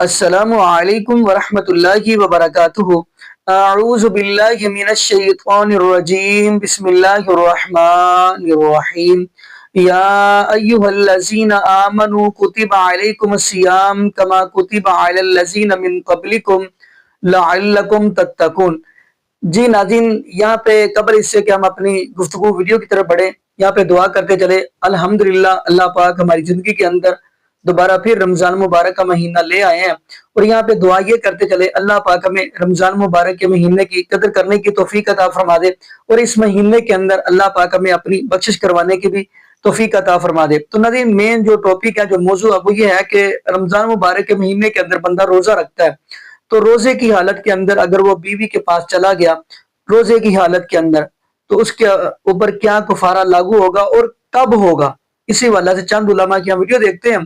السلام علیکم ورحمۃ اللہ وبرکاتہ۔ اعوذ باللہ من الشیطان الرجیم، بسم اللہ الرحمن الرحیم۔ یا ایہا الذین آمنوا کتب علیکم الصیام کما کتب علی الذین من قبلکم لعلکم تتقون۔ جی ناظرین، یہاں پہ قبل اس سے کہ ہم اپنی گفتگو ویڈیو کی طرف بڑھیں، یہاں پہ دعا کرتے چلے۔ الحمدللہ اللہ پاک ہماری زندگی کے اندر دوبارہ پھر رمضان مبارک کا مہینہ لے آئے ہیں، اور یہاں پہ دعا یہ کرتے چلے اللہ پاک ہمیں رمضان مبارک کے مہینے کی قدر کرنے کی توفیق عطا فرما دے، اور اس مہینے کے اندر اللہ پاک ہمیں اپنی بخشش کروانے کی بھی توفیق عطا فرما دے۔ تو ناظرین، مین جو ٹاپک ہے، جو موضوع ہے، وہ یہ ہے کہ رمضان مبارک کے مہینے کے اندر بندہ روزہ رکھتا ہے، تو روزے کی حالت کے اندر اگر وہ بیوی کے پاس چلا گیا روزے کی حالت کے اندر، تو اس کے اوپر کیا کفارہ لاگو ہوگا اور کب ہوگا، اسی وجہ سے چند علماء کی ہم ویڈیو دیکھتے ہیں،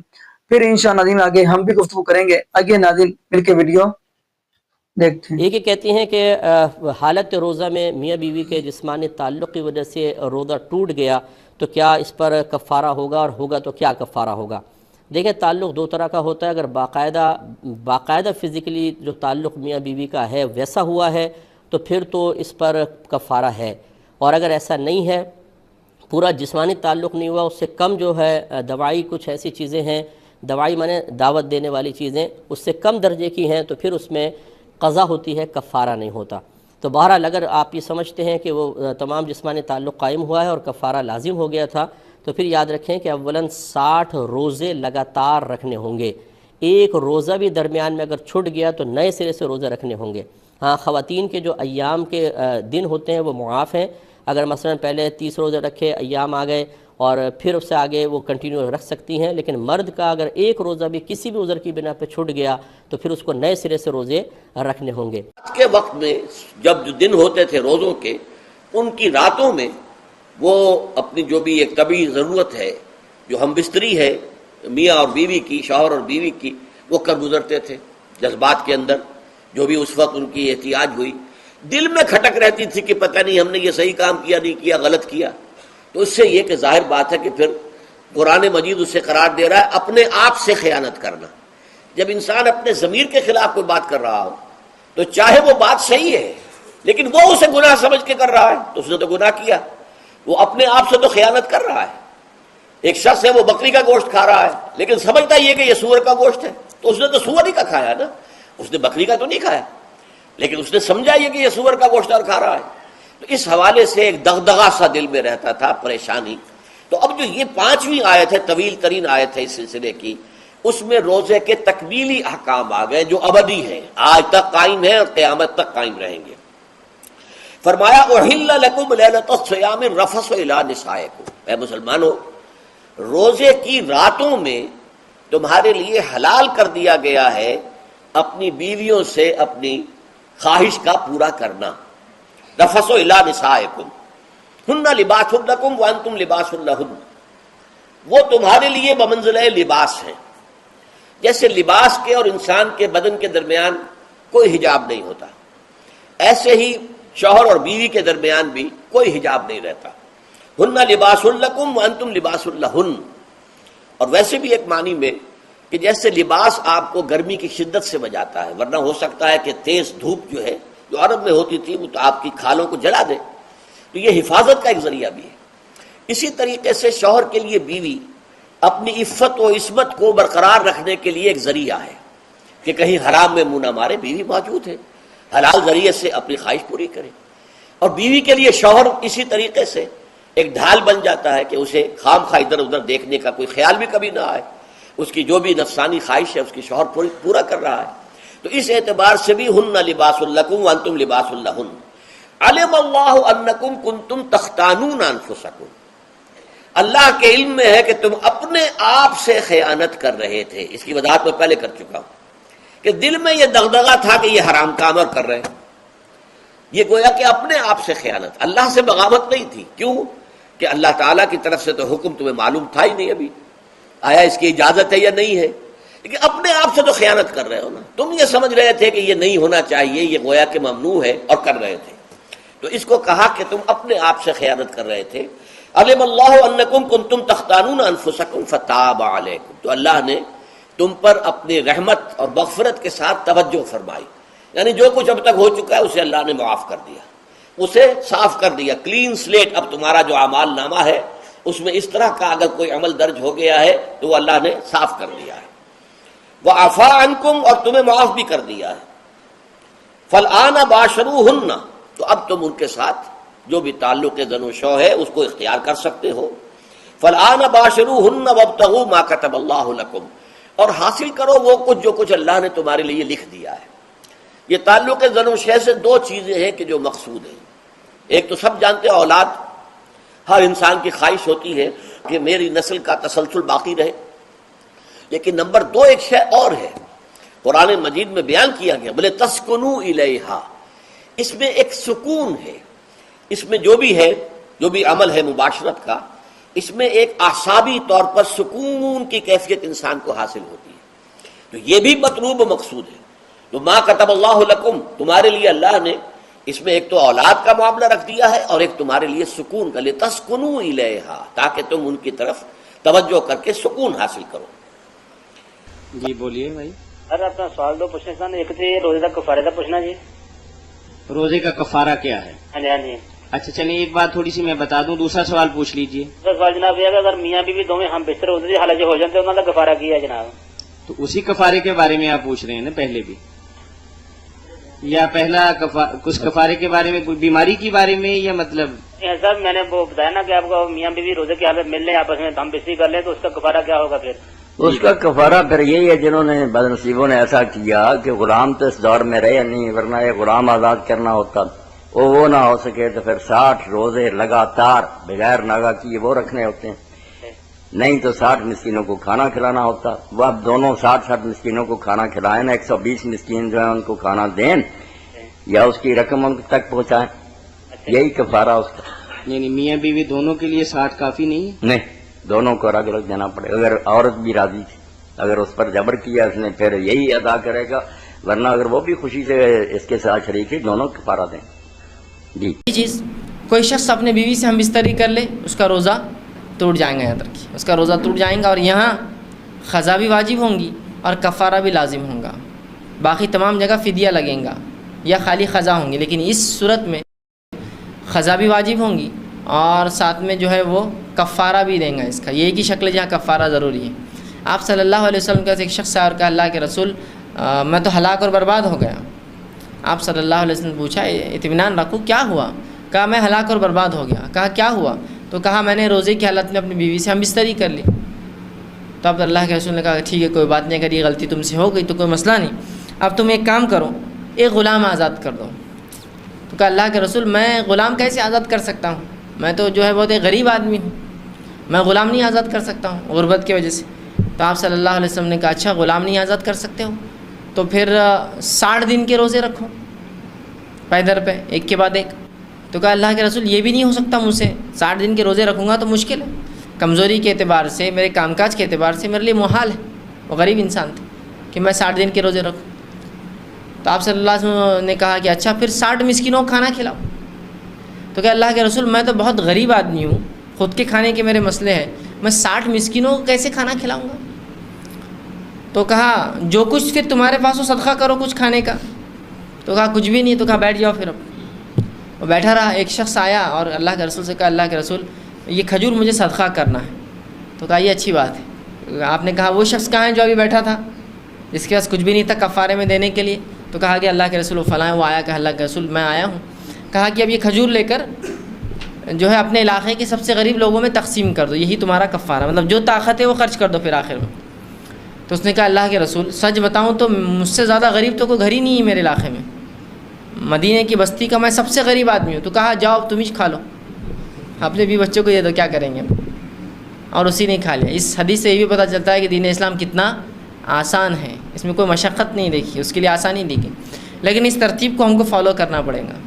پھر انشاءاللہ ناظرین آگے ہم بھی گفتگو کریں گے۔ آگے ناظرین مل کے ویڈیو دیکھتے ہیں۔ ایک یہ کہتی ہیں کہ حالت روزہ میں میاں بیوی کے جسمانی تعلق کی وجہ سے روزہ ٹوٹ گیا تو کیا اس پر کفارہ ہوگا، اور ہوگا تو کیا کفارہ ہوگا؟ دیکھیں، تعلق دو طرح کا ہوتا ہے۔ اگر باقاعدہ فزیکلی جو تعلق میاں بیوی کا ہے ویسا ہوا ہے تو پھر تو اس پر کفارہ ہے، اور اگر ایسا نہیں ہے، پورا جسمانی تعلق نہیں ہوا، اس سے کم جو ہے دوائی، کچھ ایسی چیزیں ہیں، دوائی مانے دعوت دینے والی چیزیں، اس سے کم درجے کی ہیں، تو پھر اس میں قضا ہوتی ہے، کفارہ نہیں ہوتا۔ تو بہرحال اگر آپ یہ سمجھتے ہیں کہ وہ تمام جسمانی تعلق قائم ہوا ہے اور کفارہ لازم ہو گیا تھا، تو پھر یاد رکھیں کہ اولاً 60 روزے لگاتار رکھنے ہوں گے۔ ایک روزہ بھی درمیان میں اگر چھٹ گیا تو نئے سرے سے روزے رکھنے ہوں گے۔ ہاں، خواتین کے جو ایام کے دن ہوتے ہیں وہ معاف ہیں۔ اگر مثلا پہلے 30 روزے رکھے، ایام آ گئے اور پھر اس سے آگے وہ کنٹینیو رکھ سکتی ہیں، لیکن مرد کا اگر ایک روزہ بھی کسی بھی عذر کی بنا پہ چھوٹ گیا تو پھر اس کو نئے سرے سے روزے رکھنے ہوں گے۔ آج کے وقت میں جب جو دن ہوتے تھے روزوں کے، ان کی راتوں میں وہ اپنی جو بھی ایک طبعی ضرورت ہے، جو ہم بستری ہے میاں اور بیوی کی، شوہر اور بیوی کی، وہ کر گزرتے تھے۔ جذبات کے اندر جو بھی اس وقت ان کی احتیاج ہوئی، دل میں کھٹک رہتی تھی کہ پتہ نہیں ہم نے یہ صحیح کام کیا، نہیں کیا، غلط کیا۔ تو اس سے یہ کہ ظاہر بات ہے کہ پھر قرآن مجید اسے قرار دے رہا ہے اپنے آپ سے خیانت کرنا۔ جب انسان اپنے ضمیر کے خلاف کوئی بات کر رہا ہو تو چاہے وہ بات صحیح ہے لیکن وہ اسے گناہ سمجھ کے کر رہا ہے تو اس نے تو گناہ کیا، وہ اپنے آپ سے تو خیانت کر رہا ہے۔ ایک شخص ہے، وہ بکری کا گوشت کھا رہا ہے لیکن سمجھتا یہ کہ یہ سور کا گوشت ہے، تو اس نے تو سور ہی کا کھایا نا، اس نے بکری کا تو نہیں کھایا، لیکن اس نے سمجھا یہ کہ یہ سور کا گوشت اور کھا رہا ہے۔ تو اس حوالے سے ایک دغدغہ سا دل میں رہتا تھا، پریشانی۔ تو اب جو یہ 5ویں آیت ہے، طویل ترین آیت ہے اس سلسلے کی، اس میں روزے کے تکمیلی احکام آ گئے جو ابدی ہیں، آج تک قائم ہیں اور قیامت تک قائم رہیں گے۔ فرمایا احل لکم لیلۃ الصیام الرفث الی نسائکم، اے مسلمانوں، روزے کی راتوں میں تمہارے لیے حلال کر دیا گیا ہے اپنی بیویوں سے اپنی خواہش کا پورا کرنا۔ رفث الی نسائکم ہن لباس لکم وانتم لباس لہن، وہ تمہارے لیے بمنزلہ لباس ہیں۔ جیسے لباس کے اور انسان کے بدن کے درمیان کوئی حجاب نہیں ہوتا، ایسے ہی شوہر اور بیوی کے درمیان بھی کوئی حجاب نہیں رہتا۔ ہن لباس لکم وانتم لباس لہن، اور ویسے بھی ایک معنی میں کہ جیسے لباس آپ کو گرمی کی شدت سے بچاتا ہے، ورنہ ہو سکتا ہے کہ تیز دھوپ جو ہے جو عرب میں ہوتی تھی وہ تو آپ کی کھالوں کو جلا دے، تو یہ حفاظت کا ایک ذریعہ بھی ہے۔ اسی طریقے سے شوہر کے لیے بیوی اپنی عفت و عصمت کو برقرار رکھنے کے لیے ایک ذریعہ ہے کہ کہیں حرام میں منہ نہ مارے، بیوی موجود ہے، حلال ذریعے سے اپنی خواہش پوری کرے۔ اور بیوی کے لیے شوہر اسی طریقے سے ایک ڈھال بن جاتا ہے کہ اسے خام خواہ ادھر ادھر دیکھنے کا کوئی خیال بھی کبھی نہ آئے، اس کی جو بھی نفسانی خواہش ہے اس کی شوہر پورا کر رہا ہے۔ تو اس اعتبار سے بھی ہن لباس لکم وانتم لباس لہن، علم اللہ انکم کنتم تختانون انفسکم، اللہ کے علم میں ہے کہ تم اپنے آپ سے خیانت کر رہے تھے۔ اس کی وضاحت میں پہلے کر چکا ہوں کہ دل میں یہ دغدغہ تھا کہ یہ حرام کام اور کر رہے ہیں، یہ گویا کہ اپنے آپ سے خیانت، اللہ سے بغاوت نہیں تھی۔ کیوں کہ اللہ تعالیٰ کی طرف سے تو حکم تمہیں معلوم تھا ہی نہیں، ابھی آیا اس کی اجازت ہے یا نہیں ہے، لیکن اپنے آپ سے تو خیانت کر رہے ہو نا، تم یہ سمجھ رہے تھے کہ یہ نہیں ہونا چاہیے، یہ گویا کہ ممنوع ہے اور کر رہے تھے، تو اس کو کہا کہ تم اپنے آپ سے خیانت کر رہے تھے۔ علم اللہ انکم کنتم تختانون انفسکم فتاب علیکم، تو اللہ نے تم پر اپنی رحمت اور مغفرت کے ساتھ توجہ فرمائی، یعنی جو کچھ اب تک ہو چکا ہے اسے اللہ نے معاف کر دیا، اسے صاف کر دیا، کلین سلیٹ۔ اب تمہارا جو اعمال نامہ ہے اس میں اس طرح کا اگر کوئی عمل درج ہو گیا ہے تو وہ اللہ نے صاف کر دیا ہے۔ وَعَفَا عَنْكُمْ، اور تمہیں معاف بھی کر دیا ہے۔ فَالْآنَ بَاشِرُوهُنَّ، تو اب تم ان کے ساتھ جو بھی تعلق زن و شو ہے اس کو اختیار کر سکتے ہو۔ فَالْآنَ بَاشِرُوهُنَّ وَابْتَغُوا مَا كَتَبَ اللَّهُ لَكُمْ، اور حاصل کرو وہ کچھ جو کچھ اللہ نے تمہارے لیے لکھ دیا ہے۔ یہ تعلق زن و شے سے دو چیزیں ہیں کہ جو مقصود ہیں۔ ایک تو سب جانتے ہیں اولاد، ہر انسان کی خواہش ہوتی ہے کہ میری نسل کا تسلسل باقی رہے، لیکن نمبر دو ایک شے اور ہے، قرآن مجید میں بیان کیا گیا، بولے تسکنو الیہا، اس میں ایک سکون ہے، اس میں جو بھی ہے، جو بھی عمل ہے مباشرت کا، اس میں ایک اعصابی طور پر سکون کی کیفیت انسان کو حاصل ہوتی ہے، تو یہ بھی مطلوب و مقصود ہے۔ تو ما کتب اللہ لکم، تمہارے لیے اللہ نے اس میں ایک تو اولاد کا معاملہ رکھ دیا ہے اور ایک تمہارے لیے سکون کا، لتسکنو الیہا، تاکہ تم ان کی طرف توجہ کر کے سکون حاصل کرو۔ جی بولیے بھائی۔ سر اپنا سوال دو پوچھنے سن، ایک تھی روزے کا کفارے کا پوچھنا جی۔ روزے کا کفارہ کیا ہے؟ ہاں جی ہاں جی۔ اچھا چلیے ایک بات تھوڑی سی میں بتا دوں، دوسرا سوال پوچھ لیجئے۔ دوسرا سوال جناب یہ ہے کہ اگر میاں بیوی دونوں ہم بستر ہوتے تھے حالانکہ ہو جاتے انہوں نے کفارہ کیا ہے جناب، تو اسی کفارے کے بارے میں آپ پوچھ رہے ہیں نا پہلے بھی، یا پہلا کچھ کفارے کے بارے میں، کوئی بیماری کے بارے میں، یا مطلب سر میں نے وہ بتایا نا کہ آپ کو میاں بیوی روزے کی حالت مل لیں آپس میں ہم بستری کر لیں تو اس کا کفارہ کیا ہوگا پھر؟ اس کا کفارہ پھر یہی ہے جنہوں نے بدنصیبوں نے ایسا کیا کہ غلام تو اس دور میں رہے نہیں، ورنہ یہ غلام آزاد کرنا ہوتا، وہ نہ ہو سکے تو پھر 60 روزے لگاتار بغیر ناغہ کیے وہ رکھنے ہوتے ہیں، نہیں تو 60 مسکینوں کو کھانا کھلانا ہوتا۔ وہ اب دونوں 60 مسکینوں کو کھانا کھلائیں نا، 120 مسکین جو ہیں ان کو کھانا دیں یا اس کی رقم ان تک پہنچائیں، یہی کفارہ اس کا۔ یعنی میاں بیوی دونوں کے لیے 60 کافی نہیں ہے؟ نہیں، دونوں کو الگ الگ دینا پڑے، اگر عورت بھی راضی تھی، اگر اس پر جبر کیا اس نے پھر یہی ادا کرے گا، ورنہ اگر وہ بھی خوشی سے اس کے ساتھ شریک ہے دونوں کفارہ دیں۔ جی چیز کوئی شخص اپنے بیوی سے ہم بستری کر لے اس کا روزہ ٹوٹ جائیں گا، یاد رکھیے اس کا روزہ ٹوٹ جائیں گا، اور یہاں قضا بھی واجب ہوں گی اور کفارہ بھی لازم ہوں گا، باقی تمام جگہ فدیہ لگیں گا یا خالی قضا ہوں گی، لیکن اس صورت میں قضا بھی واجب ہوں گی اور ساتھ میں جو ہے وہ کفارہ بھی دیں گا اس کا، یہ ایک ہی شکل ہے جہاں کفارہ ضروری ہے۔ آپ صلی اللہ علیہ وسلم کا ایک شخص آیا اور کہا اللہ کے رسول میں تو ہلاک اور برباد ہو گیا۔ آپ صلی اللہ علیہ وسلم نے پوچھا اطمینان رکھو کیا ہوا؟ کہا میں ہلاک اور برباد ہو گیا۔ کہا کیا ہوا؟ تو کہا میں نے روزے کی حالت میں اپنی بیوی سے ہم بستری کر لی۔ تو اب اللہ کے رسول نے کہا ٹھیک ہے کوئی بات نہیں، اگر یہ غلطی تم سے ہو گئی تو کوئی مسئلہ نہیں، اب تم ایک کام کرو ایک غلام آزاد کر دو۔ تو کہا اللہ کے رسول میں غلام کیسے آزاد کر سکتا ہوں، میں تو جو ہے بہت ایک غریب آدمی ہوں، میں غلام نہیں آزاد کر سکتا ہوں غربت کی وجہ سے۔ تو آپ صلی اللہ علیہ وسلم نے کہا اچھا غلام نہیں آزاد کر سکتے ہو تو پھر 60 دن کے روزے رکھو پیدر پہ ایک کے بعد ایک۔ تو کہا اللہ کے رسول یہ بھی نہیں ہو سکتا مجھ سے، 60 دن کے روزے رکھوں گا تو مشکل ہے، کمزوری کے اعتبار سے میرے کام کاج کے اعتبار سے میرے لیے محال ہے، وہ غریب انسان تھے کہ میں 60 دن کے روزے رکھوں۔ تو آپ صلی اللہ علیہ وسلم نے کہا کہ اچھا پھر 60 مسکینوں کو کھانا کھلاؤ۔ تو کہ اللہ کے رسول میں تو بہت غریب آدمی ہوں، خود کے کھانے کے میرے مسئلے ہیں، میں 60 مسکینوں کو کیسے کھانا کھلاؤں گا؟ تو کہا جو کچھ پھر تمہارے پاس ہو صدقہ کرو کچھ کھانے کا۔ تو کہا کچھ بھی نہیں، تو کہا بیٹھ جاؤ پھر اب۔ وہ بیٹھا رہا، ایک شخص آیا اور اللہ کے رسول سے کہا اللہ کے رسول یہ کھجور مجھے صدقہ کرنا ہے۔ تو کہا یہ اچھی بات ہے۔ آپ نے کہا وہ شخص کہاں ہے جو ابھی بیٹھا تھا جس کے پاس کچھ بھی نہیں تھا کفارے میں دینے کے لیے؟ تو کہا کہ اللہ کے رسول فلاں وہ آیا، کہ اللہ کے رسول میں آیا ہوں۔ کہا کہ اب یہ کھجور لے کر جو ہے اپنے علاقے کے سب سے غریب لوگوں میں تقسیم کر دو، یہی تمہارا کفارہ، مطلب جو طاقت ہے وہ خرچ کر دو پھر آخر میں۔ تو اس نے کہا اللہ کے رسول سچ بتاؤں تو مجھ سے زیادہ غریب تو کوئی گھر ہی نہیں ہے میرے علاقے میں، مدینے کی بستی کا میں سب سے غریب آدمی ہوں۔ تو کہا جاؤ تم ہی کھا لو، اپنے بھی بچوں کو یہ دو، کیا کریں گے؟ اور اسی نے کھا لیا۔ اس حدیث سے یہ بھی پتہ چلتا ہے کہ دین اسلام کتنا آسان ہے، اس میں کوئی مشقت نہیں دیکھی، اس کے لیے آسانی دی گئی، لیکن اس ترتیب کو ہم کو فالو کرنا پڑے گا۔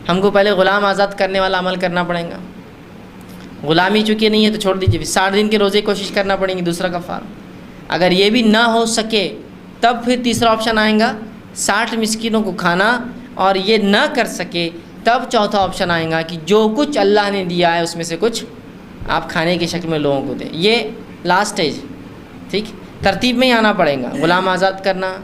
ہم کو پہلے غلام آزاد کرنے والا عمل کرنا پڑے گا، غلامی چونکہ نہیں ہے تو چھوڑ دیجیے، 60 دن کے روزے کی کوشش کرنا پڑیں گی، دوسرا کفارہ۔ اگر یہ بھی نہ ہو سکے تب پھر تیسرا آپشن آئے گا 60 مسکینوں کو کھانا، اور یہ نہ کر سکے تب چوتھا آپشن آئے گا کہ جو کچھ اللہ نے دیا ہے اس میں سے کچھ آپ کھانے کی شکل میں لوگوں کو دیں۔ یہ لاسٹ اسٹیج، ٹھیک، ترتیب میں ہی آنا پڑے گا. غلام آزاد کرنا،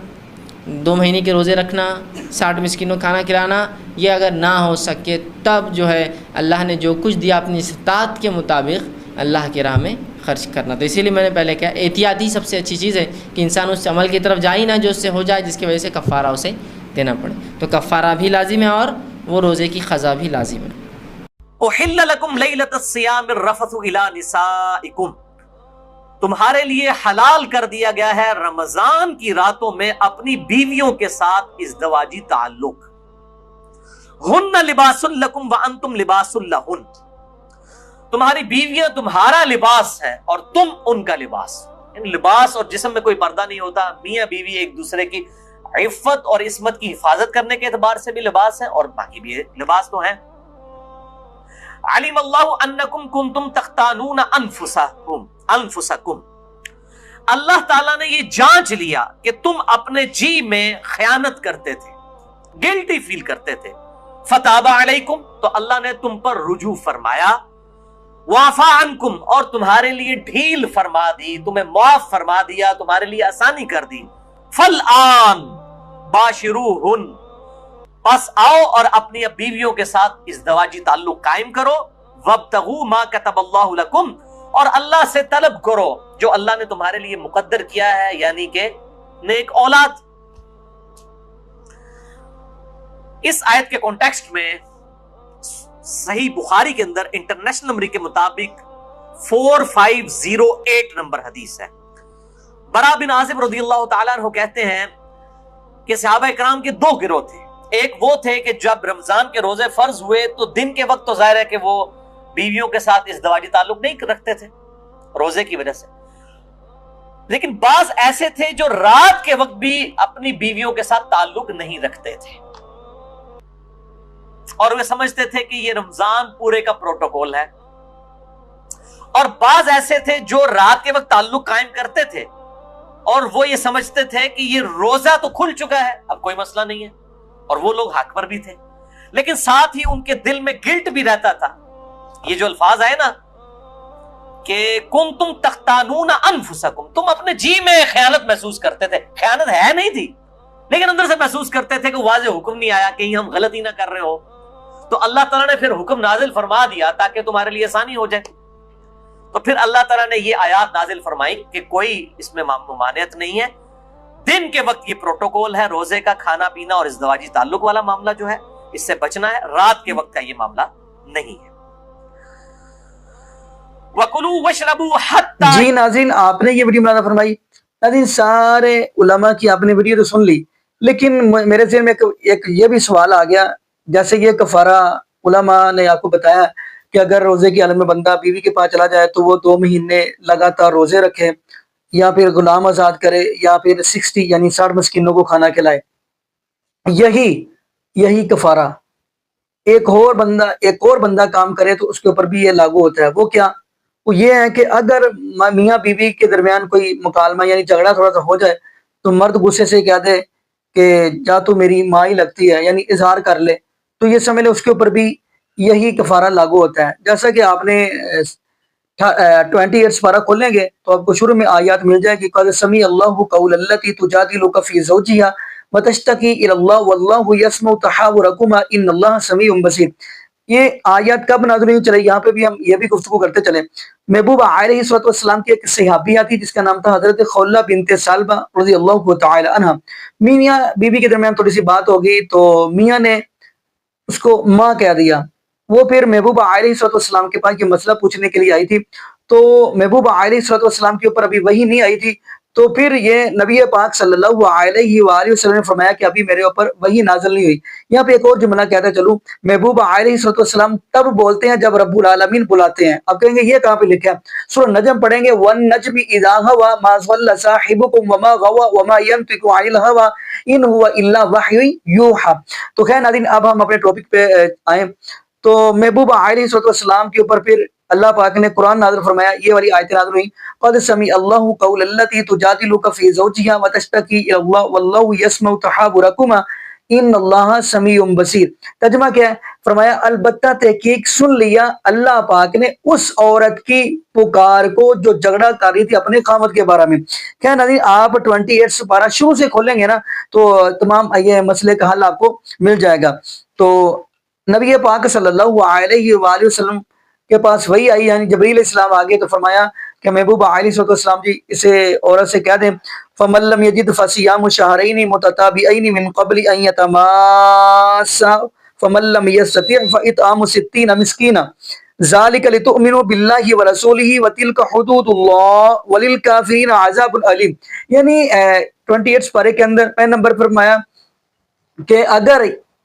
2 مہینے کے روزے رکھنا، 60 مسکینوں کھانا کھلانا، یہ اگر نہ ہو سکے تب جو ہے اللہ نے جو کچھ دیا اپنی استطاعت کے مطابق اللہ کی راہ میں خرچ کرنا. تو اسی لیے میں نے پہلے کہا احتیاطی سب سے اچھی چیز ہے کہ انسان اس عمل کی طرف جائے ہی نہ جو اس سے ہو جائے جس کی وجہ سے کفارہ اسے دینا پڑے. تو کفارہ بھی لازم ہے اور وہ روزے کی قضا بھی لازم ہے. احل لکم لیلۃ الصیام الرفث الی نسائکم، تمہارے لیے حلال کر دیا گیا ہے رمضان کی راتوں میں اپنی بیویوں کے ساتھ ازدواجی تعلق. ہن لباس لکم وانتم لباس لہن، تمہاری بیویاں تمہارا لباس ہے اور تم ان کا لباس. لباس اور جسم میں کوئی پردہ نہیں ہوتا. میاں بیوی ایک دوسرے کی عفت اور عصمت کی حفاظت کرنے کے اعتبار سے بھی لباس ہیں اور باقی بھی لباس تو ہیں. علم اللہ انکم کنتم تختانون انفسکم، اللہ تعالیٰ نے یہ جانچ لیا کہ تم اپنے جی میں خیانت کرتے تھے، گلٹی فیل کرتے تھے. فتاب علیکم، تو اللہ نے تم پر رجوع فرمایا. وعفا عنکم، اور تمہارے لیے ڈھیل فرما دی، تمہیں معاف فرما دیا، تمہارے لیے آسانی کر دی. فالآن باشروہن، پس آؤ اور اپنی بیویوں کے ساتھ ازدواجی تعلق قائم کرو. وابتغوا ما کتب اللہ لکم، اور اللہ سے طلب کرو جو اللہ نے تمہارے لیے مقدر کیا ہے، یعنی کہ نیک اولاد. اس آیت کے کانٹیکسٹ میں صحیح بخاری کے اندر انٹرنیشنل نمبر کے مطابق 4508 نمبر حدیث ہے. برا بن عازب رضی اللہ تعالیٰ عنہ کہتے ہیں کہ صحابہ کرام کے 2 گروہ تھے. ایک وہ تھے کہ جب رمضان کے روزے فرض ہوئے تو دن کے وقت تو ظاہر ہے کہ وہ بیویوں کے ساتھ ازدواجی تعلق نہیں رکھتے تھے روزے کی وجہ سے، لیکن بعض ایسے تھے جو رات کے وقت بھی اپنی بیویوں کے ساتھ تعلق نہیں رکھتے تھے اور وہ سمجھتے تھے کہ یہ رمضان پورے کا پروٹوکول ہے. اور بعض ایسے تھے جو رات کے وقت تعلق قائم کرتے تھے اور وہ یہ سمجھتے تھے کہ یہ روزہ تو کھل چکا ہے، اب کوئی مسئلہ نہیں ہے، اور وہ لوگ حق پر بھی تھے. لیکن ساتھ ہی ان کے دل میں گلٹ بھی رہتا تھا. یہ جو الفاظ آئے نا کہ کنتم تختانون انفسکم، تم اپنے جی میں خیانت محسوس کرتے تھے. خیانت ہے نہیں تھی لیکن اندر سے محسوس کرتے تھے کہ واضح حکم نہیں آیا، کہیں ہم غلطی نہ کر رہے ہو. تو اللہ تعالیٰ نے پھر حکم نازل فرما دیا تاکہ تمہارے لیے آسانی ہو جائے. تو پھر اللہ تعالیٰ نے یہ آیات نازل فرمائی کہ کوئی اس میں ممانعت نہیں ہے. دن کے وقت یہ پروٹوکول ہے، روزے کا کھانا پینا اور ازدواجی تعلق والا معاملہ جو ہے اس سے بچنا ہے. رات کے وقت کا یہ معاملہ نہیں ہے. وَكُلُوا وَاشْرَبُوا حَتَّى، جی ناظرین آپ نے یہ ویڈیو بنانا فرمائی. ناظرین سارے علماء کی آپ نے ویڈیو تو سن لی، لیکن میرے ذہن میں ایک یہ بھی سوال آ گیا. جیسے یہ کفارہ علماء نے آپ کو بتایا کہ اگر روزے کی حالت میں بندہ بیوی کے پاس چلا جائے تو وہ 2 مہینے لگاتار روزے رکھے یا پھر غلام آزاد کرے یا پھر 60 یعنی 60 مسکینوں کو کھانا کھلائے. یہی کفارہ ایک اور بندہ کام کرے تو اس کے اوپر بھی یہ لاگو ہوتا ہے. وہ کیا؟ وہ یہ ہے کہ اگر میاں بیوی کے درمیان کوئی مکالمہ یعنی جھگڑا تھوڑا سا ہو جائے تو مرد غصے سے کہہ دے کہ جا تو میری ماں ہی لگتی ہے، یعنی اظہار کر لے، تو یہ سمجھ لے اس کے اوپر بھی یہی کفارہ لاگو ہوتا ہے. جیسا کہ آپ نے 28 پارہ کھولیں گے تو آپ کو شروع میں آیات مل جائے گی. قد سمع اللہ قول التی تجادلک فی زوجها وتشتکی الی اللہ واللہ یسمع تحاورکما ان اللہ سمیع بصیر. یہ آیات کب نازل ہوئی؟ چلے یہاں پہ بھی ہم یہ بھی گفتگو کرتے چلیں. محبوب علیہ السلام کی ایک صحابیہ تھی جس کا نام تھا حضرت خولہ بنت ثعلبہ رضی اللہ تعالی عنہ. میاں بیوی کے درمیان تھوڑی سی بات ہو گئی تو میاں نے اس کو ماں کہہ دیا. وہ پھر محبوب علیہ السلام کے پاس یہ مسئلہ پوچھنے کے لیے آئی تھی تو محبوب علیہ السلام کے اوپر ابھی وحی نہیں آئی تھی. تو پھر یہ نبی پاک صلی اللہ علیہ وآلہ وسلم نے فرمایا کہ ابھی میرے اوپر وحی نازل نہیں ہوئی. یہاں پہ ایک اور جملہ کہتا چلوں، محبوب علیہ السلام تب بولتے ہیں جب رب العالمین بلاتے ہیں. اب کہیں گے یہ کہاں پہ لکھا ہے؟ سورہ نجم پڑھیں گے، وَالنَّجْمِ إِذَا هَوَى مَا ضَلَّ صَاحِبُكُمْ وَمَا غَوَى وَمَا يَنطِقُ عَنِ الْهَوَى إِنْ هُوَ إِلَّا وَحْيٌ يُوحَىٰ. تو خیر ناظرین اب ہم اپنے ٹاپک پہ آئیں. تو محبوب علیہ السلام کے اوپر پھر اللہ پاک نے قرآن نازل فرمایا. یہ والی آیتیں نازل ہوئی، قد سمع اللہ قول التی تجادلک فی زوجها وتشتکی الی اللہ واللہ یسمع تحاورکما ان اللہ سمیع بصیر. ترجمہ کیا ہے؟ فرمایا البتہ تحقیق سن لیا اللہ پاک نے اس عورت کی پکار کو جو جھگڑا کر رہی تھی اپنے خامد کے بارے میں. کیا ناظرین آپ 28 سپارہ شروع سے کھولیں گے نا تو تمام یہ مسئلے کا حل آپ کو مل جائے گا. تو نبی پاک صلی اللہ علیہ وآلہ وسلم کے پاس وہی آئی، یعنی جبریل علیہ السلام آگے تو فرمایا کہ محبوب علیہ السلام جی اسے عورت سے کہہ دیں فَمَن لَّمْ يَجِدْ فَصِيَامُ شَهْرَيْنِ مُتَتَابِعَيْنِ مِن قَبْلِ أَن يَتَمَاسَّا فَمَن لَّمْ يَسْتَطِعْ فَإِطْعَامُ 60 مِسْكِينًا ذَلِكَ لِتُؤْمِنُوا بِاللَّهِ وَرَسُولِهِ وَتِلْكَ حُدُودُ اللَّهِ وَلِلْكَافِرِينَ عَذَابٌ أَلِيمٌ. یعنی 28 پارے کے اندر پہلے نمبر پر فرمایا کہ اگر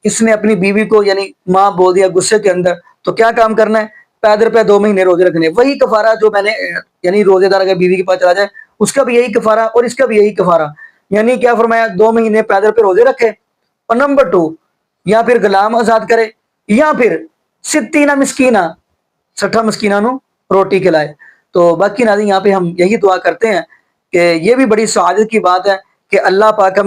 اس نے اپنی بیوی کو یعنی ماں بول دیا غصے کے اندر تو کیا کام کرنا ہے؟ پیدر پہ 2 مہینے روزے رکھنے. وہی کفارہ جو میں نے یعنی روزے دار اگر بیوی کے پاس چلا جائے اس کا بھی یہی کفارہ اور اس کا بھی یہی کفارہ. یعنی کیا فرمایا 2 مہینے پیدر پہ روزے رکھے اور نمبر 2 یا پھر غلام آزاد کرے یا پھر 60 مسکینہ 60 مسکینہ نو روٹی کھلائے. تو باقی ناظرین یہاں پہ ہم یہی دعا کرتے ہیں کہ یہ بھی بڑی سعادت کی بات ہے کہ اللہ پاک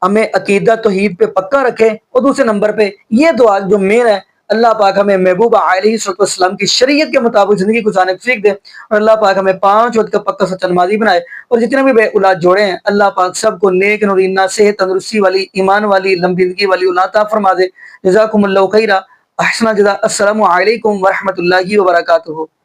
ہمیں عقیدہ توحید پہ پکا رکھے. اور دوسرے نمبر پہ یہ دعا جو مین ہے اللہ پاک ہمیں محبوب علیہ السلام کی شریعت کے مطابق زندگی گزارنے کی توفیق دے اور اللہ پاک ہمیں 5 وقت کا پکا سچا نمازی بنائے اور جتنے بھی بے اولاد جوڑے ہیں اللہ پاک سب کو نیک نورینہ صحت تندرستی والی ایمان والی لمبی زندگی والی اولاد عطا فرما دے. جزاکم اللہ خیرہ احسن جزا. السلام علیکم ورحمۃ اللہ وبرکاتہ.